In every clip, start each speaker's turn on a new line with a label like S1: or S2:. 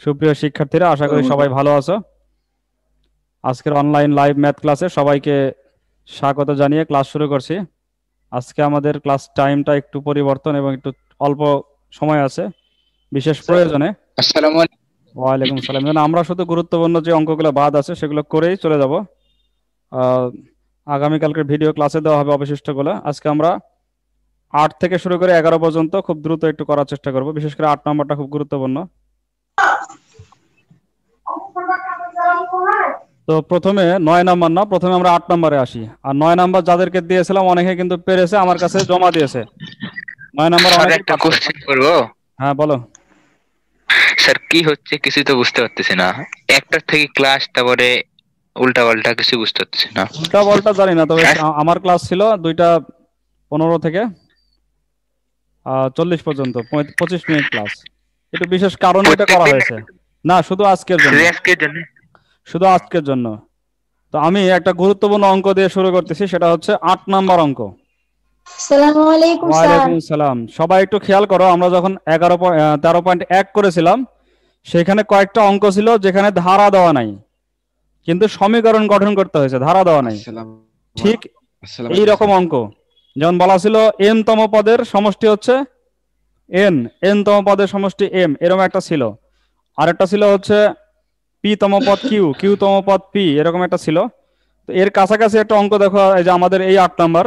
S1: সুপ্রিয় শিক্ষার্থীরা, আশা করি সবাই ভালো আছো। আজকের অনলাইন লাইভ ম্যাথ ক্লাসে সবাইকে স্বাগত জানিয়ে ক্লাস শুরু করছি। আজকে আমাদের ক্লাস টাইমটা একটু পরিবর্তন এবং একটু অল্প সময় আছে বিশেষ প্রয়োজনে।
S2: আসসালামু আলাইকুম।
S1: ওয়ালাইকুম সালাম। আমরা শুধু গুরুত্বপূর্ণ যে অঙ্কগুলো বাদ আছে সেগুলো করেই চলে যাব। আগামীকালকের ভিডিও ক্লাসে দেওয়া হবে অবশিষ্টগুলো। আজকে আমরা 8 থেকে শুরু করে 11 পর্যন্ত খুব দ্রুত একটু করার চেষ্টা করব। বিশেষ করে 8 নম্বরটা খুব গুরুত্বপূর্ণ। তো প্রথমে 9 নাম্বার না, প্রথমে আমরা 8 নম্বরে আসি। আর 9 নাম্বার যাদেরকে দিয়েছিলাম অনেকে কিন্তু পেরেছে, আমার কাছে জমা দিয়েছে। 9 নাম্বার
S2: স্যার
S1: অনেকেই
S2: একটা
S1: পারছে।
S2: কোশ্চেন করবো।
S1: হ্যাঁ বলো।
S2: স্যার কি হচ্ছে কিছু তো বুঝতে পারতেছি না। একটা থেকে ক্লাস, তারপরে উল্টা পাল্টা কিছু বুঝতে পারতেছি না।
S1: উল্টা পাল্টা জানি না, তবে আমার ক্লাস ছিল 2টা 15 থেকে 40 পর্যন্ত, 25 মিনিট ক্লাস। একটু বিশেষ কারণে এটা করা
S2: প্রত্যেকদিন
S1: হয়েছে। না, শুধু আজকের জন্য,
S2: আজকের জন্য।
S1: শুধু আজকের জন্য। তো আমি একটা গুরুত্বপূর্ণ অঙ্ক দিয়ে শুরু করতেছি, সেটা হচ্ছে 8 নাম্বার অঙ্ক।
S3: আসসালামু আলাইকুম স্যার।
S1: ওয়ালাইকুম সালাম। সবাই একটু খেয়াল করো, আমরা যখন 13.1 করেছিলাম সেখানে কয়েকটা অঙ্ক ছিল যেখানে ধারা দেওয়া নাই, কিন্তু সমীকরণ গঠন করতে হয়েছে, ধারা দেওয়া নাই। ঠিক এই রকম অঙ্ক, যেমন বলা ছিল এন তম পদের সমষ্টি হচ্ছে এন তম পদের সমষ্টি এম, এরকম একটা ছিল। আরেকটা ছিল হচ্ছে পি তম পদ কিউ তম পদ পি, এরকম একটা ছিল। তো এর কাছাকাছি একটা অঙ্ক দেখো, এই যে আমাদের এই 8 নাম্বার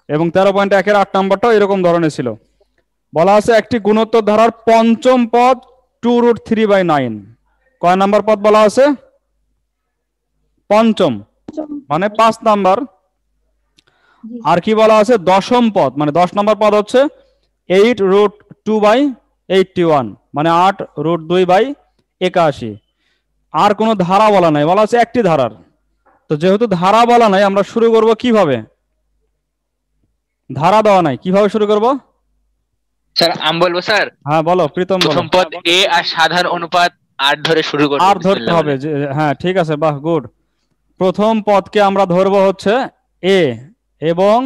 S1: এবং 13.1-এর 8 নাম্বারটাও এরকম ধরনের ছিল। বলা আছে একটি গুণোত্তর ধারার পঞ্চম পদ 2√3/9। কয় নাম্বার পদ বলা আছে? পঞ্চম, মানে 5 নাম্বার। আর কি বলা আছে? দশম পদ, মানে 10 নাম্বার পদ হচ্ছে 8√2/81, মানে 8√2/81। আর কোনো ধারা বলা নাই, বলা আছে একটি ধারার। তো যেহেতু ধারা বলা নাই, আমরা শুরু করব কিভাবে? ধারা দেওয়া নাই, কিভাবে শুরু করব?
S2: স্যার আমি বলবো স্যার।
S1: হ্যাঁ বলো, প্রীতম বলো।
S2: প্রথম পদ এ আর সাধারণ অনুপাত 8 ধরে শুরু করবো।
S1: আর ধরতে হবে যে, হ্যাঁ ঠিক আছে, বাহ গুড। প্রথম পদকে আমরা ধরবো হচ্ছে এ, এবং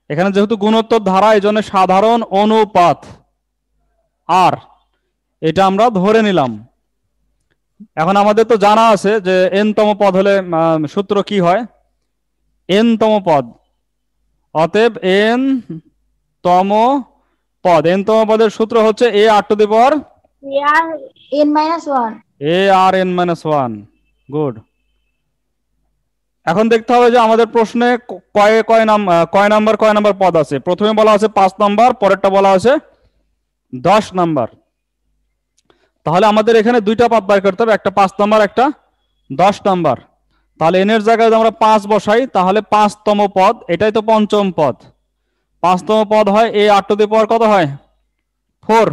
S1: এখানে যেহেতু গুণোত্তর ধারা, এই জন্য সাধারণ অনুপাত আর, এটা আমরা ধরে নিলাম। এখন আমাদের তো জানা আছে যে এন তম পদ হলে সূত্র কি হয়? এন তম পদ, অতএব এন তম পদের সূত্র হচ্ছে এ আর two the power n-1। Good. এখন দেখতে হবে যে আমাদের প্রশ্নে কয় নাম্বার পদ আছে। প্রথমে বলা আছে 5 নাম্বার, পরেরটা বলা আছে 10 নাম্বার। তাহলে আমাদের এখানে দুইটা পদ বের করতে হবে, একটা 5 নাম্বার, একটা 10 নাম্বার। তাহলে এন এর জায়গায় আমরা 5 বসাই, তাহলে 5তম পদ, এটাই তো পঞ্চম পদ। 5তম পদ হয় এ আর টু দি পাওয়ার কত হয়? 4।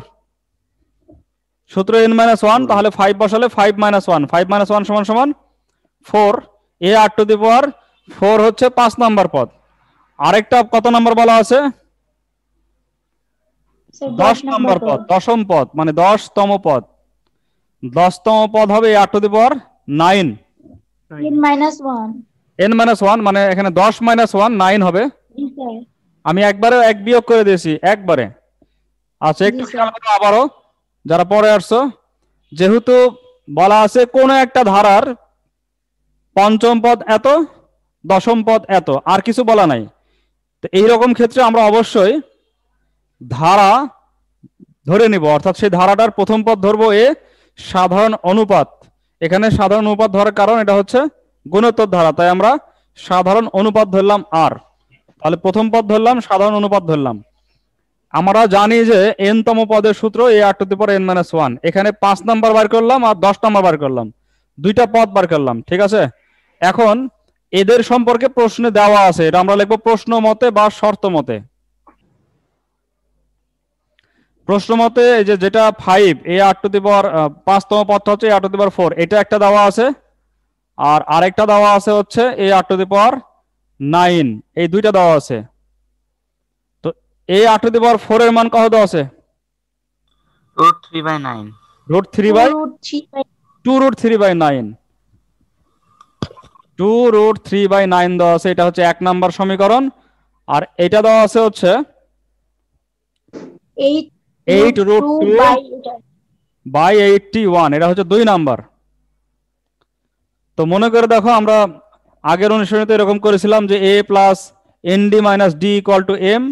S1: সূত্র n-1, তাহলে 5 বসালে 5 - 1, 5 - 1 = 4। এ আর টু দি পাওয়ার 4 হচ্ছে 5 নাম্বার পদ। আরেকটা কত নাম্বার বলা আছে? 10 নাম্বার পদ, দশম পদ, মানে 10তম পদ। 10তম পদ হবে এ আর টু দি পাওয়ার 9। n-1 মানে এখানে 10 - 1 9 হবে। আমি একবারে এক বিয়োগ করে দিয়েছি, একবারে। আচ্ছা, একটু খেয়াল করো আবারও, যারা পরে আসছো। যেহেতু বলা আছে কোন একটা ধারার পঞ্চম পদ এত, দশম পদ এত, আর কিছু বলা নাই, তো এইরকম ক্ষেত্রে আমরা অবশ্যই ধারা ধরে নিব, অর্থাৎ সেই ধারাটার প্রথম পদ ধরবো এ, সাধারণ অনুপাত। এখানে সাধারণ অনুপাত ধরার কারণ এটা হচ্ছে গুণোত্তর ধারা, তাই আমরা সাধারণ অনুপাত ধরলাম আর। তাহলে প্রথম পদ ধরলাম, সাধারণ অনুপাত ধরলাম। আমরা জানি যে এন তম পদের সূত্র এ আর টু দি পাওয়ার n-1। এখানে 5 নাম্বার বার করলাম আর 10 নাম্বার বার করলাম, দুইটা পদ বার করলাম, ঠিক আছে। এখন এদের সম্পর্কে প্রশ্নে দেওয়া আছে, এটা আমরা লিখবো প্রশ্ন মতে বা শর্ত মতে। প্রশ্ন মতে এই যে যেটা 5 এ আর টু দি পাওয়ার 5তম পদটা হচ্ছে এ আর টু দি পাওয়ার 4, এটা একটা দেওয়া আছে। আর আরেকটা দেওয়া আছে হচ্ছে এ আর টু দি পাওয়ার 9, এই দুইটা দেওয়া আছে। তো এ আর টু দি পাওয়ার 4 এর মান কত দেওয়া আছে?
S2: √3/9।
S1: √3/2√3/9। 2√3/9 দেওয়া আছে, এটা হচ্ছে 1 নাম্বার সমীকরণ। আর এটা দেওয়া আছে হচ্ছে 8 রুট 2 বাই 81, এটা হচ্ছে 2 নাম্বার। তো মনে করে দেখো আমরা আগের অনুশীলনীতে এরকম করেছিলাম যে a plus nd minus d equal to m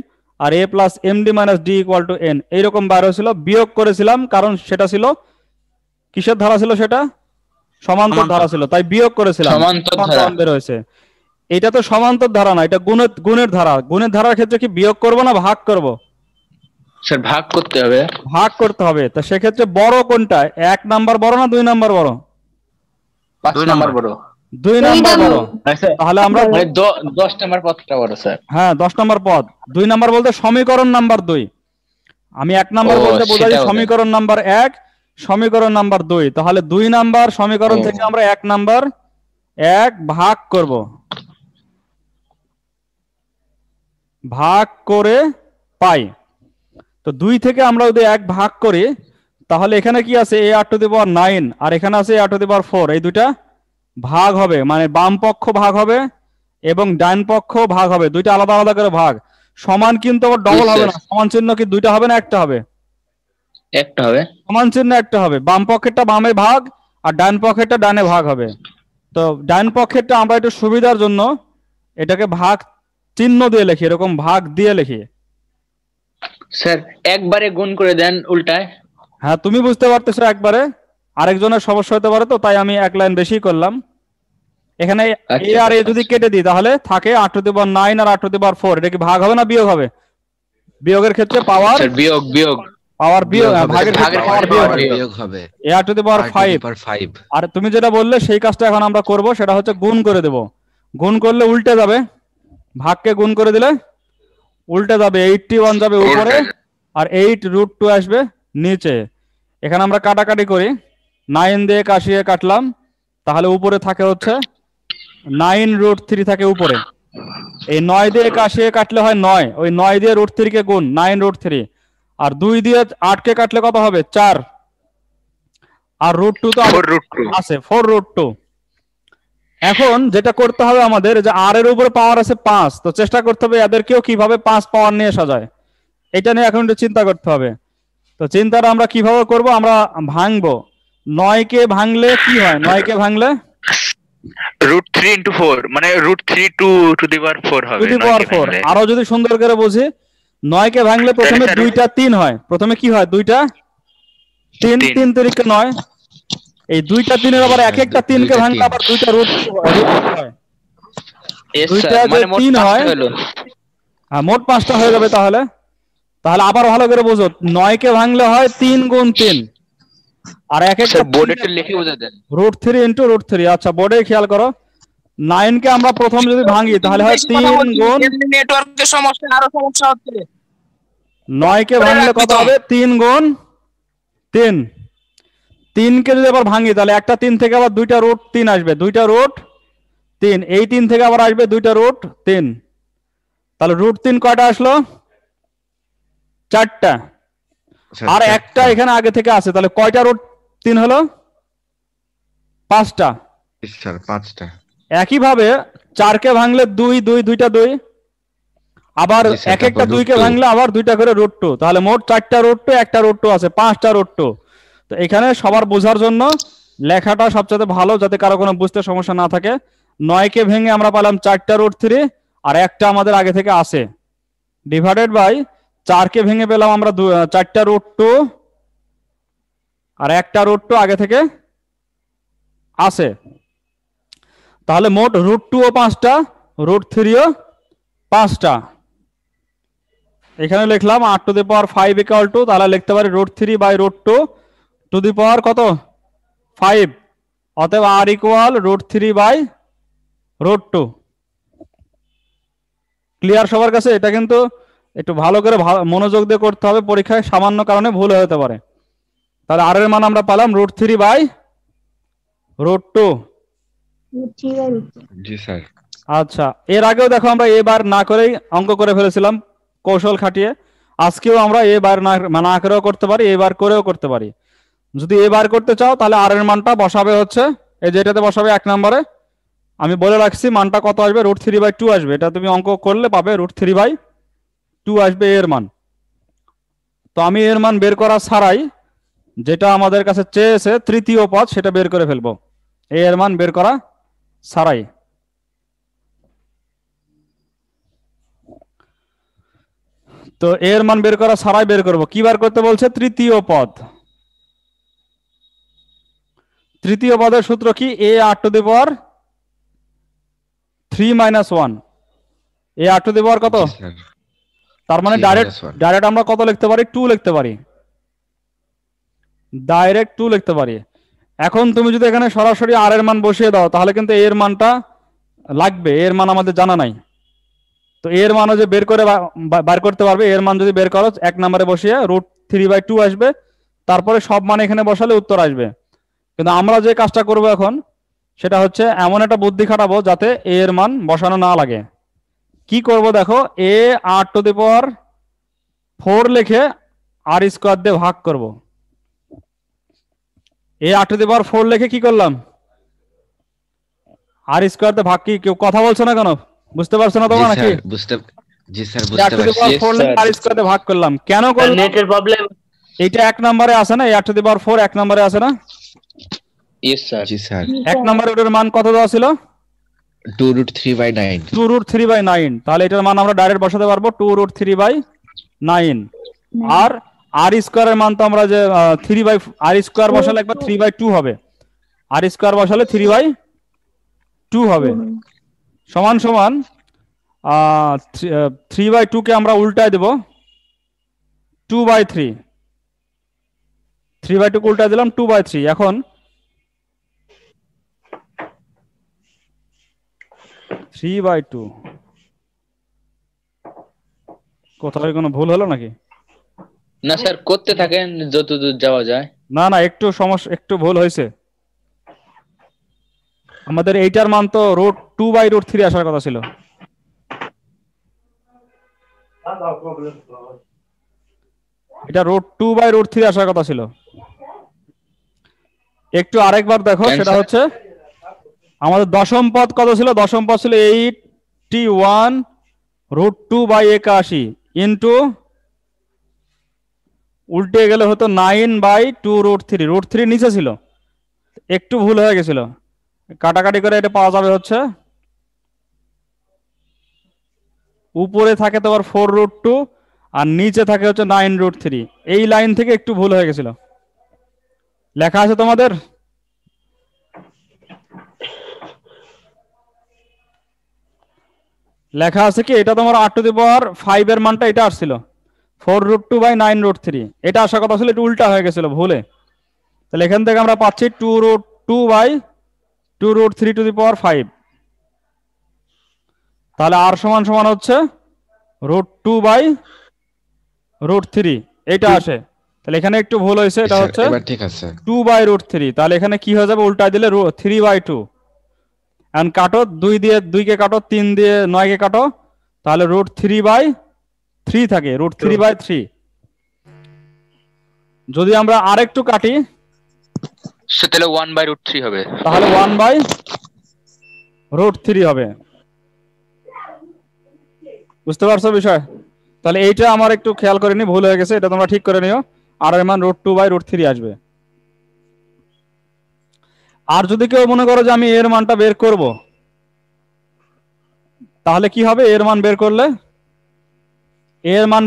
S1: আর a plus md minus d equal to n, এইরকম বার হয়েছিল। বিয়োগ করেছিলাম কারণ সেটা ছিল কিসের ধারা ছিল, সেটা সমান্তর ধারা ছিল, তাই বিয়োগ করেছিলাম, সমান বের হয়েছে। এটা তো সমান্তর ধারা না, এটা গুণের ধারা। গুণের ধারার ক্ষেত্রে কি বিয়োগ করব না ভাগ করব?
S2: স্যার ভাগ করতে হবে।
S1: ভাগ করতে হবে। তো সেক্ষেত্রে বড় কোনটা, 1 নাম্বার বড় না 2 নাম্বার বড়?
S2: 5 নাম্বার বড়।
S1: 2 নাম্বার বড়। তাহলে আমরা
S2: 10 নাম্বার পদটা বড় স্যার।
S1: হ্যাঁ 10 নাম্বার পদ। 2 নাম্বার বলতে সমীকরণ নাম্বার 2। আমি 1 নাম্বার বলতে বোঝাই সমীকরণ নাম্বার 1, সমীকরণ নাম্বার 2। তাহলে 2 নাম্বার সমীকরণ থেকে আমরা 1 নাম্বার 1 ভাগ করব, ভাগ করে পাই। তো 2 থেকে আমরা যদি 1 ভাগ করি তাহলে এখানে কি আছে, a r to the power 9 আর এখানে আছে a r to the power 4, এই দুইটা ভাগ হবে, মানে বাম পক্ষ ভাগ হবে এবং ডান পক্ষ ভাগ হবে, দুইটা আলাদা আলাদা করে ভাগ। সমান কিন্তু আবার ডবল হবে না, সমান চিহ্ন কি দুইটা হবে না একটা হবে?
S2: একটা হবে।
S1: সমান চিহ্ন একটা হবে, বাম পক্ষেরটা বামে ভাগ আর ডান পক্ষেরটা ডানে ভাগ হবে। তো ডান পক্ষেরটা আমরা একটু সুবিধার জন্য এটাকে ভাগ চিহ্ন দিয়ে লিখি, এরকম ভাগ দিয়ে লিখি।
S2: স্যার একবারে গুণ করে দেন উল্টায়।
S1: হ্যাঁ তুমি বুঝতে পারতেছো একবারে, আরেকজনের সমস্যা হতে পারে, তো তাই আমি এক লাইন বেশি করলাম। এখানে a আর a যদি কেটে দিই তাহলে থাকে r টু দি পাওয়ার 9 আর r টু দি পাওয়ার 4, এটা কি ভাগ হবে না বিয়োগ হবে? বিয়োগের ক্ষেত্রে পাওয়ার
S2: বিয়োগ বিয়োগ
S1: পাওয়ার বিয়োগ, ভাগের ক্ষেত্রে পাওয়ার বিয়োগ হবে, a r to the power 5। আর তুমি যেটা বললে সেই কাজটা এখন আমরা করব, সেটা হচ্ছে গুণ করে দেব। গুণ করলে উল্টে যাবে, ভাগকে গুণ করে দিলে উল্টে যাবে, 81 যাবে উপরে আর 8 রুট 2 আসবে নিচে। এখানে আমরা কাটাকাটি করি, 9 দিয়ে কাটিয়ে কাটলাম, তাহলে উপরে থাকে হচ্ছে 9 রুট 3 থাকে উপরে। এই 9 দিয়ে কাটিয়ে কাটলে হয় 9, ওই 9 দিয়ে রুট 3 কে গুণ 9 রুট 3, আর 2 দিয়ে 8 কে কাটলে কত হবে 4, আর রুট 2 তো আছে 4 রুট 2। এখন যেটা করতে হবে আমাদের, যে আর এর উপরে পাওয়ার আছে 5, তো চেষ্টা করতে হবে এদেরকেও কিভাবে 5 পাওয়ার নিয়ে সাজায়, এটা নিয়ে এখন একটু চিন্তা করতে হবে। তো চিন্তাটা আমরা কিভাবে করব, আমরা ভাঙবো। 9 কে ভাঙলে কি হয়, 9 কে ভাঙলে
S2: রুট 3 ইনটু 4, মানে রুট 3 টু দি পাওয়ার 4 হবে।
S1: Two the power 4। আরো যদি সুন্দর করে বুঝি, 9 কে ভাঙলে প্রথমে 2টা 3 হয়, প্রথমে কি হয় 2টা 3, 3 3 9, এই 2টা 3 এর আবার এক একটা 3 কে ভাঙলে আবার 2টা রুট হয়, 2টা যে 3 হয়, হ্যাঁ মোট 5টা হয়ে যাবে। তাহলে তাহলে আবার ভালো করে বুঝো, 9 কে ভাঙলে হয় 3 গুণ 3, আর এক একটা
S2: বোর্ডে একটু লিখে বোঝা দেন,
S1: রুট 3 ইনটু রুট 3। আচ্ছা বোর্ডে খেয়াল করো, 9 কে আমরা প্রথম যদি ভাঙি তাহলে হয় 3 গুণ,
S4: নেটওয়ার্কের সমস্যা, আরো সমস্যা হচ্ছে।
S1: 9 কে ভাঙলে কত হবে 3 গুণ 3। 3 কে যদি আবার ভাঙি তাহলে একটা 3 থেকে আবার 2টা রুট 3 আসবে, 2টা রুট 3, এই 3 থেকে আবার আসবে 2টা রুট 3, তাহলে রুট 3 কয়টা আসলো 4টা, আর একটা এখানে আগে থেকে আছে, তাহলে কয়টা রুট 3 হলো 5টা।
S5: স্যার 5টা।
S1: একই ভাবে 4 কে ভাঙলে 2 2 2টা 2, আবার এক একটা 2 কে ভাঙলে আবার 2টা করে রুট 2, তাহলে মোট 4টা রুট 2, একটা রুট 2 আছে, 5টা রুট 2। তো এখানে সবার বোঝার জন্য লেখাটা সবচেয়ে ভালো, যাতে কারো কোনো বুঝতে সমস্যা না থাকে। 9 কে ভেঙে আমরা পেলাম 4টা রুট 3 আর একটা আমাদের আগে থেকে আছে, ডিভাইডেড বাই 4 কে ভেঙে পেলাম আমরা 4টা রুট 2 আর একটা রুট 2 আগে থেকে আছে। তাহলে মোট রুট 2 ও 5টা, রুট 3 ও 5টা। এখানে লিখলাম r to the power 5 equal to, তাহলে লিখতে পারি root 3 by root 2 to the power কত 5, অতএব r equal root 3 by root 2। Clear সবার কাছে? এটা কিন্তু একটু ভালো করে মনোযোগ দিয়ে করতে হবে, পরীক্ষায় সামান্য কারণে ভুল হতে পারে। তাহলে r এর মান আমরা পেলাম রুট 3 বাই রুট 2।
S5: জি স্যার।
S1: আচ্ছা, এর আগেও দেখো আমরা এ বার না করেই অঙ্ক করে ফেলেছিলাম কৌশল খাটিয়ে। আজকেও আমরা এ বার না করেও করতে পারি, এ বার করেও করতে পারি। যদি এ বার করতে চাও তাহলে আর এর মানটা বসাবে হচ্ছে এই যে এটাতে বসাবে 1 নম্বরে। আমি বলে রাখছি মানটা কত আসবে, রুট 3 বাই 2 আসবে। এটা তুমি অঙ্ক করলে পাবে রুট 3 বাই 2 আসবে এর মান। তো আমি এর মান বের করা ছাড়াই যেটা আমাদের কাছে চেয়েছে তৃতীয় পদ সেটা বের করে ফেলবো, এ এর মান বের করা ছাড়াই। তো এর মান বের করা ছাড়াই বের করব। কি বার করতে বলছে? তৃতীয় পদ। তৃতীয় পদের সূত্র কি? এ আর two the power 3 - 1। A R two the power কত?
S5: জি স্যার
S1: তার মানে
S5: 3
S1: ডাইরেক্ট
S5: - 1
S1: ডাইরেক্ট আমরা কত লিখতে পারি? 2 লিখতে পারি, ডাইরেক্ট 2 লিখতে পারি। এখন তুমি যদি এখানে সরাসরি আর এর মান বসিয়ে দাও তাহলে কিন্তু এর মানটা লাগবে, এর মান আমাদের জানা নাই। তো এর মানও যে বের করে বার করতে পারবে, এর মান যদি বের করো 1 নম্বরে বসিয়ে √3/2 আসবে, তারপরে সব মান এখানে বসালে উত্তর আসবে। কিন্তু আমরা যে কাজটা করব এখন সেটা হচ্ছে এমন একটা বুদ্ধি খাটাবো যাতে এর মান বসানো না লাগে। কি করব দেখো, এ আর টু দি পাওয়ার 4 লিখে আর স্কোয়ার দিয়ে ভাগ করব। এ আর টু দি পাওয়ার 4 লিখে কি করলাম? আর স্কোয়ার দিয়ে ভাগ। কি কেউ কথা বলছো না কেন? বুঝতে পারছো না
S5: জি
S1: তোমরা
S5: স্যার
S1: নাকি?
S5: জি স্যার
S1: এ আর
S5: বুঝতে
S1: টু দি
S5: পারছি।
S1: পাওয়ার 4 লিখে আর স্কোয়ার দিয়ে ভাগ করলাম। কেন করলাম?
S4: নেটের প্রবলেম।
S1: এইটা 1 নম্বরে আছে না? এ আর টু দি পাওয়ার 4 1 নম্বরে আছে না?
S2: Yes sir.
S5: জি স্যার
S1: 1 নম্বরে ওটার মান কত দেওয়া ছিল?
S5: 2√3/9
S1: 2√3/9। তাহলে এটার মান আমরা ডাইরেক্ট বসাতে পারবো 2√3/9। আর আর স্কোয়ারের মান তো আমরা যে 3 আর স্কোয়ার বসালে একবার 3/2 হবে, আর স্কোয়ার বসালে 3/2 হবে। সমান সমান 3/2 কে আমরা উল্টায় দেব 2/3। 3/2 কে উল্টায় দিলাম 2/3। এখন 3/2 কোথায় কোনো ভুল হলো নাকি?
S2: না স্যার, করতে থাকেন যতদূর যাওয়া যায়।
S1: না না, একটু সমস্যা, একটু ভুল হয়েছে। আমাদের এইটার মান তো √2/√3 আসার কথা ছিল। এটা √2/√3 আসার কথা ছিল। একটু আরেকবার দেখো, সেটা হচ্ছে আমাদের দশম পদ কত ছিল? দশম পদ ছিল 81√2/81 ইন্টু, উল্টে গেলে হতো 9/2√3। √3 নিচে ছিল, একটু ভুল হয়ে গেছিল, কাটাকাটি করে এটা পাওয়া যাবে হচ্ছে উপরে থাকে তোমার 4√2 আর নিচে থাকে হচ্ছে 9√3। এই লাইন থেকে একটু ভুল হয়ে গেছিল। লেখা আছে তোমাদের? লেখা আছে কি? এটা তোমার আর টু দি পাওয়ার 5 এর মানটা এটা আসছিল 4√2/9√3, এটা আসার কথা ছিল, এটা উল্টা হয়ে গেছিল ভুলে। তাহলে এখান থেকে আমরা পাচ্ছি 2√2/2√3⁵। তাহলে আর সমান সমান হচ্ছে √2/√3, এটা আসে। তাহলে এখানে একটু ভুল হয়েছে, এটা হচ্ছে
S5: এবার ঠিক আছে
S1: 2/√3। তাহলে এখানে কি হয়ে যাবে? উল্টায় দিলে 3/2। এখন কাটো, 2 দিয়ে 2 কে কাটো, 3 দিয়ে 9 কে কাটো, তাহলে √3/3 থাকে, √3/3। যদি আমরা আরেকটু কাটি
S2: সে তাহলে 1/√3 হবে।
S1: তাহলে 1/√3 হবে। বুঝতে পারছো বিষয়? তাহলে এইটা আমার একটু খেয়াল করে নি, ভুল হয়ে গেছে, এটা তোমরা ঠিক করে নিও। আর এর মান √2/√3 আসবে। আর যদি কেউ মনে করো যে আমি এর মানটা বের করব, তাহলে কি হবে? এর মান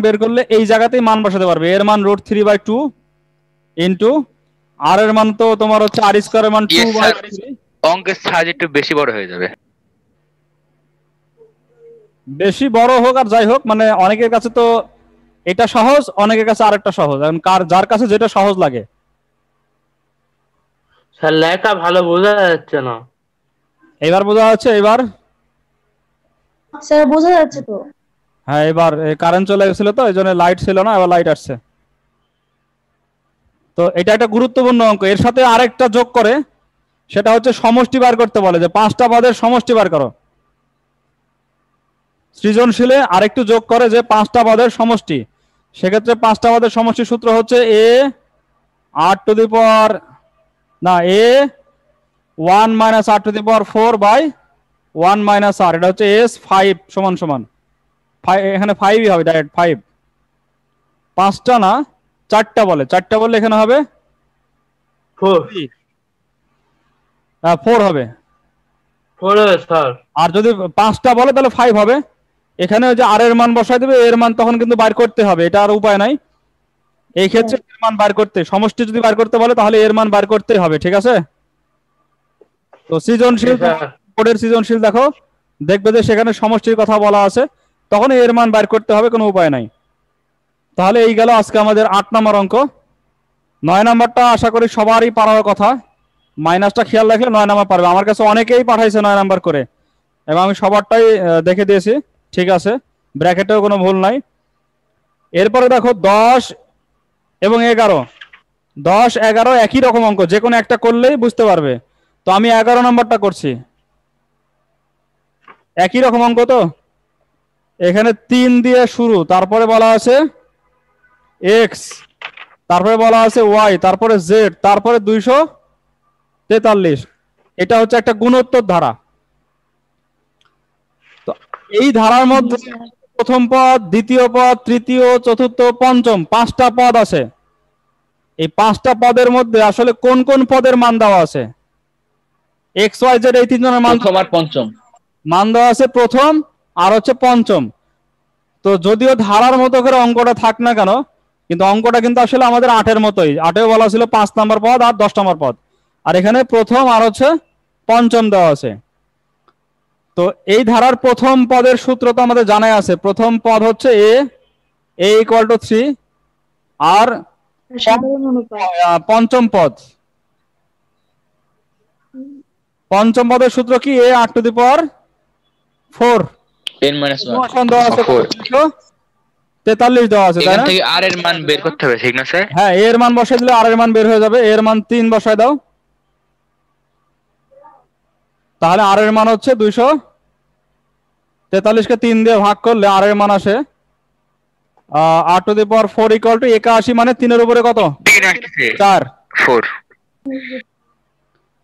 S1: বের করলে এই জায়গাতেই মান বসাতে পারবে। এর মান √3/2 ইন্টু আর এর মান তো তোমার হচ্ছে আর স্কয়ারের মান
S2: Yes, sir.
S1: 2/3।
S2: অঙ্কের সাইজ একটু বেশি বড় হয়ে যাবে।
S1: বেশি বড় হোক আর যাই হোক, মানে অনেকের কাছে তো এটা সহজ, অনেকের কাছে আরেকটা সহজ। এখন যার কাছে যেটা সহজ লাগে।
S4: স্যার লেখা ভালো বোঝা যাচ্ছে না।
S1: এবার বোঝা যাচ্ছে? এবার
S3: স্যার বোঝা যাচ্ছে তো।
S1: হ্যাঁ, এবার কারেন্ট চলে গেছিল তো এই জন্য লাইট ছিল না, এবার লাইট আসছে। তো এটা একটা গুরুত্বপূর্ণ অঙ্ক। এর সাথে আরেকটা যোগ করে, সেটা হচ্ছে সমষ্টি বার করতে বলে, যে 5টা পদের সমষ্টি বার করো। সৃজনশীলে আরেকটু যোগ করে যে 5টা পদের সমষ্টি। সেক্ষেত্রে 5টা পদের সমষ্টির সূত্র হচ্ছে এ আর টু দি পাওয়ার না এ 1 - r⁴/1 - r। এটা হচ্ছে S5 সমান সমান এখানে 5ই হবে, ডাইরেক্ট 5। 5টা না, চারটা বলে এখানে হবে
S4: 4
S1: 4 হবে।
S4: 4 স্যার।
S1: আর যদি 5টা বলে তাহলে 5 হবে। এখানে ওই যে আর এর মান বসাই দেবে, এর মান তখন কিন্তু বাইর করতে হবে, এটা আর উপায় নাই। এই ক্ষেত্রে এর মান বার করতে, সমষ্টি যদি বার করতে বলে তাহলে এর মান বার করতেই হবে, ঠিক আছে? তো সৃজনশীল, কোডের সৃজনশীল দেখো, দেখবে যে সেখানে সমষ্টির কথা বলা আছে, তখন এর মান বার করতে হবে, কোনো উপায় নাই। তাহলে এই গেল আজকে আমাদের 8 নম্বর অঙ্ক। 9 নম্বরটা আশা করি সবারই পারার কথা, মাইনাসটা খেয়াল রাখলে 9 নম্বর পারবে। আমার কাছে অনেকেই পাঠাইছে 9 নম্বর করে, এবং আমি সবারটাই দেখে দিয়েছি, ঠিক আছে, ব্র্যাকেটেও কোনো ভুল নাই। এরপরে দেখো 10 এবং 11, 10 11 একই রকম অঙ্ক, যে কোনো একটা করলেই বুঝতে পারবে। তো আমি 11 নম্বরটা করছি, একই রকম অঙ্ক। তো এখানে 3 দিয়ে শুরু, তারপরে বলা আছে এক্স, তারপরে বলা আছে ওয়াই, তারপরে জেড, তারপরে 243। এটা হচ্ছে একটা গুণোত্তর ধারা। তো এই ধারার মধ্যে প্রথম পদ, দ্বিতীয় পদ, তৃতীয়, চতুর্থ, পঞ্চম, 5টা পদ আছে। এই 5টা পদের মধ্যে আসলে কোন কোন পদের মান দেওয়া আছে? এক্স ওয়াই জেড এই তিনজনের মান,
S5: প্রথম আর পঞ্চম
S1: মান দেওয়া আছে প্রথম আর হচ্ছে পঞ্চম। তো যদিও ধারার মতো করে অঙ্কটা থাক না কেন, কিন্তু অঙ্কটা কিন্তু আসলে আমাদের 8-এর মতোই। 8-এও বলা ছিল 5 নম্বর পদ আর 10 নম্বর পদ, আর এখানে প্রথম আর হচ্ছে পঞ্চম দেওয়া আছে। তো এই ধারার প্রথম পদের সূত্র তো আমাদের জানাই আছে। প্রথম পদ হচ্ছে এ ইকুয়াল টু 3, আর
S3: সাধারণ অনুপাত।
S1: পঞ্চম পদ, পঞ্চম পদের সূত্র কি? এ r to the power 4
S5: n minus 1
S1: দেওয়া আছে, 43 দেওয়া আছে, তাই
S2: এখান
S1: না?
S2: থেকে আর এর মান বের করতে হবে, ঠিক না স্যার?
S1: হ্যাঁ, এর মান বসাই দিলে আর এর মান বের হয়ে যাবে। এর মান 3 বসাই দাও, তাহলে আর এর মান হচ্ছে 243 কে 3 দিয়ে ভাগ করলে আর এর মান আসে r to the power 4 equal to 81, মানে 3 এর উপরে কত?
S2: 3 আসছে
S1: 4।
S2: 4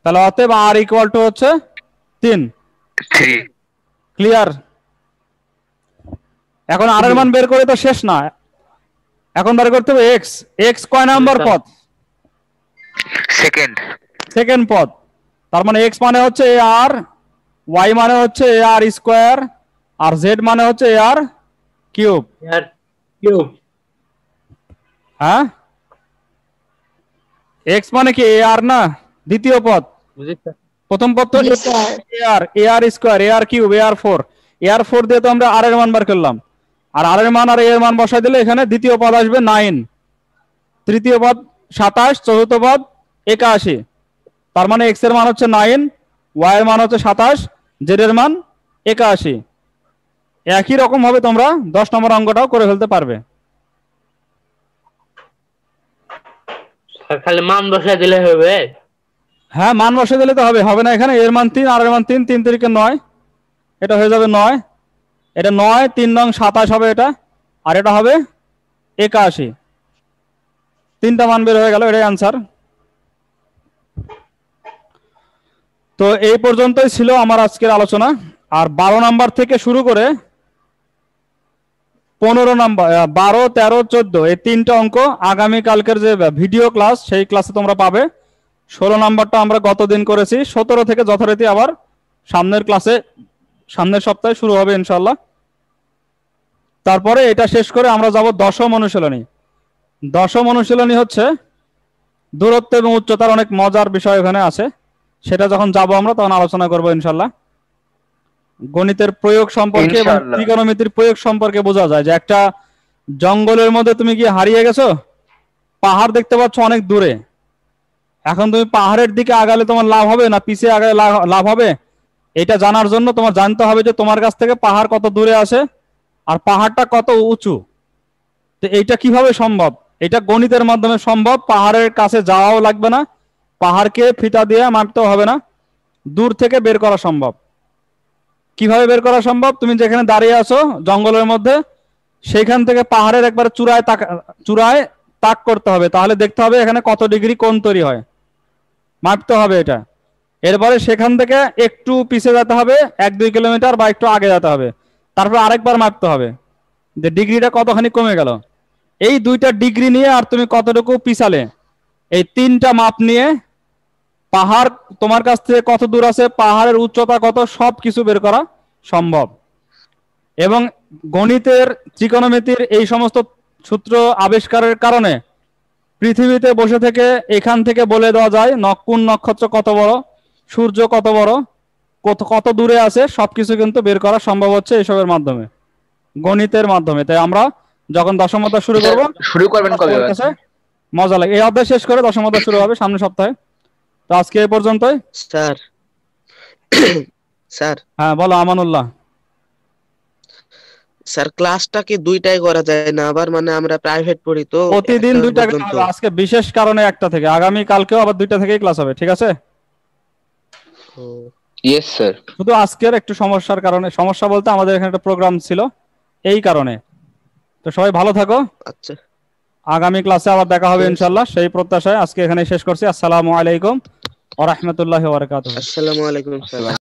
S1: তাহলে অতএব আর ইকুয়াল টু হচ্ছে 3।
S2: 3
S1: ক্লিয়ার? এখন আর এর মান বের করে তো শেষ না, এখন বের করতে হবে এক্স। এক্স কয় নাম্বার পদ? সেকেন্ড পদ। তার মানে এক্স মানে হচ্ছে এ আর, ওয়াই মানে হচ্ছে এ আর স্কোয়ার, আর জেড মানে হচ্ছে এ আর কিউব। হ্যাঁ, এক্স মানে কি এ আর না? দ্বিতীয় পদ। প্রথম পদ তো এ আর স্কোয়ার, এ আর কিউব, এ আর 4। এ আর 4 দিয়ে তো আমরা আর এর মান বার করলাম, আর আর এর মান আর এর মান বসাই দিলে এখানে দ্বিতীয় পদ আসবে 9, তৃতীয় পদ 27, চতুর্থ পদ 81। তার মানে এক্স এর মান হচ্ছে 9, ওয়াই এর মান হচ্ছে 27, জেড এর মান 81। একই রকম ভাবে তোমরা 10 নম্বর অঙ্কটাও করে ফেলতে পারবে।
S4: খালি মান বসায় দিলে হবে?
S1: হ্যাঁ, মান বসে দিলে তো হবে, হবে না? এখানে এর মান 3, আর এর মান 3, 3 3 9, এটা হয়ে যাবে 9, এটা 9, 3 9 27 হবে এটা, আর এটা হবে 81। 3টা মান বের হয়ে গেল, এটাই আনসার। তো এই পর্যন্তই ছিল আমার আজকের আলোচনা। আর 12 নাম্বার থেকে শুরু করে 15 নাম্বার, 12 13 14 এই 3টা অঙ্ক আগামী কালকের যে ভিডিও ক্লাস, সেই ক্লাসে তোমরা পাবে। 16 নাম্বারটা আমরা গতদিন করেছি, 17 থেকে যথারীতি আবার সামনের ক্লাসে, সামনের সপ্তাহে শুরু হবে ইনশাল্লাহ। তারপরে এটা শেষ করে আমরা যাব দশম অনুশীলনী। দশম অনুশীলনী হচ্ছে দূরত্ব এবং উচ্চতার অনেক মজার বিষয় এখানে আছে, সেটা যখন যাব আমরা তখন আলোচনা করব ইনশাল্লাহ। গণিতের প্রয়োগ সম্পর্কে এবং ত্রিকোণমিতির প্রয়োগ সম্পর্কে বোঝা যায় যে একটা জঙ্গলের মধ্যে তুমি কি হারিয়ে গেছো, পাহাড় দেখতে পাচ্ছ অনেক দূরে, এখন তুমি পাহাড়ের দিকে আগালে তোমার লাভ হবে না পিছে আগালে লাভ হবে? এটা জানার জন্য তোমার জানতে হবে যে তোমার কাছ থেকে পাহাড় কত দূরে আছে আর পাহাড়টা কত উঁচু। তো এইটা কিভাবে সম্ভব? এটা গণিতের মাধ্যমে সম্ভব। পাহাড়ের কাছে যাওয়াও লাগবে না, পাহাড়কে ফিতা দিয়ে মাপতেও হবে না, দূর থেকে বের করা সম্ভব। কিভাবে বের করা সম্ভব? তুমি যেখানে দাঁড়িয়ে আছো জঙ্গলের মধ্যে, সেইখান থেকে পাহাড়ের একবার চূড়ায় তাক করতে হবে, তাহলে দেখতে হবে এখানে কত ডিগ্রি কোণ তৈরি হয়, মাপতে হবে এটা। এরপরে সেখান থেকে একটু পিছিয়ে যেতে হবে, 1-2 কিলোমিটার বা একটু আগে যেতে হবে, তারপর আরেকবার মাপতে হবে যে ডিগ্রিটা কতখানি কমে গেল। এই দুইটা ডিগ্রি নিয়ে আর তুমি কতটুকু পিছালে, এই তিনটা মাপ নিয়ে পাহাড় তোমার কাছ থেকে কত দূর আছে, পাহাড়ের উচ্চতা কত, সবকিছু বের করা সম্ভব। এবং গণিতের, ত্রিকোণমিতির এই সমস্ত সূত্র আবিষ্কারের কারণে পৃথিবীতে বসে থেকে এখান থেকে বলে দেওয়া যায় কোন নক্ষত্র কত বড়, সূর্য কত বড়, কত দূরে আছে, সবকিছু কিন্তু বের করা সম্ভব হচ্ছে এসবের মাধ্যমে, গণিতের মাধ্যমে। তাই আমরা যখন দশম অধ্যায় শুরু করব,
S2: শুরু করবেন কবে?
S1: মজা লাগে। এই অধ্যায় শেষ করে দশম অধ্যায় শুরু হবে সামনের সপ্তাহে। তো আজকে এই পর্যন্তই।
S5: স্যার স্যার
S1: হ্যাঁ বলো আমানুল্লাহ।
S5: স্যার ক্লাসটা কি দুইটাই করা যায় না? আবার মানে আমরা প্রাইভেট পড়ি তো,
S1: প্রতিদিন
S5: একটা
S1: দুইটা
S5: পর্যন্ত।
S1: হবে, আজকে বিশেষ কারণে একটা থেকে, আগামী কালকেও আবার দুইটা থেকেই ক্লাস হবে, ঠিক আছে?
S5: ও,
S2: ইয়েস স্যার।
S1: শুধু আজকের একটু সমস্যার কারণে, সমস্যা বলতে আমাদের এখানে একটা প্রোগ্রাম ছিল এই কারণে। তো সবাই ভালো থাকো,
S5: আচ্ছা
S1: আগামী ক্লাসে আবার দেখা হবে ইনশাআল্লাহ, সেই প্রত্যাশায় আজকে এখানে শেষ করছি। আসসালামু আলাইকুম ওয়া রাহমাতুল্লাহি ওয়া বারাকাতুহু।
S5: আসসালামু আলাইকুম স্যার।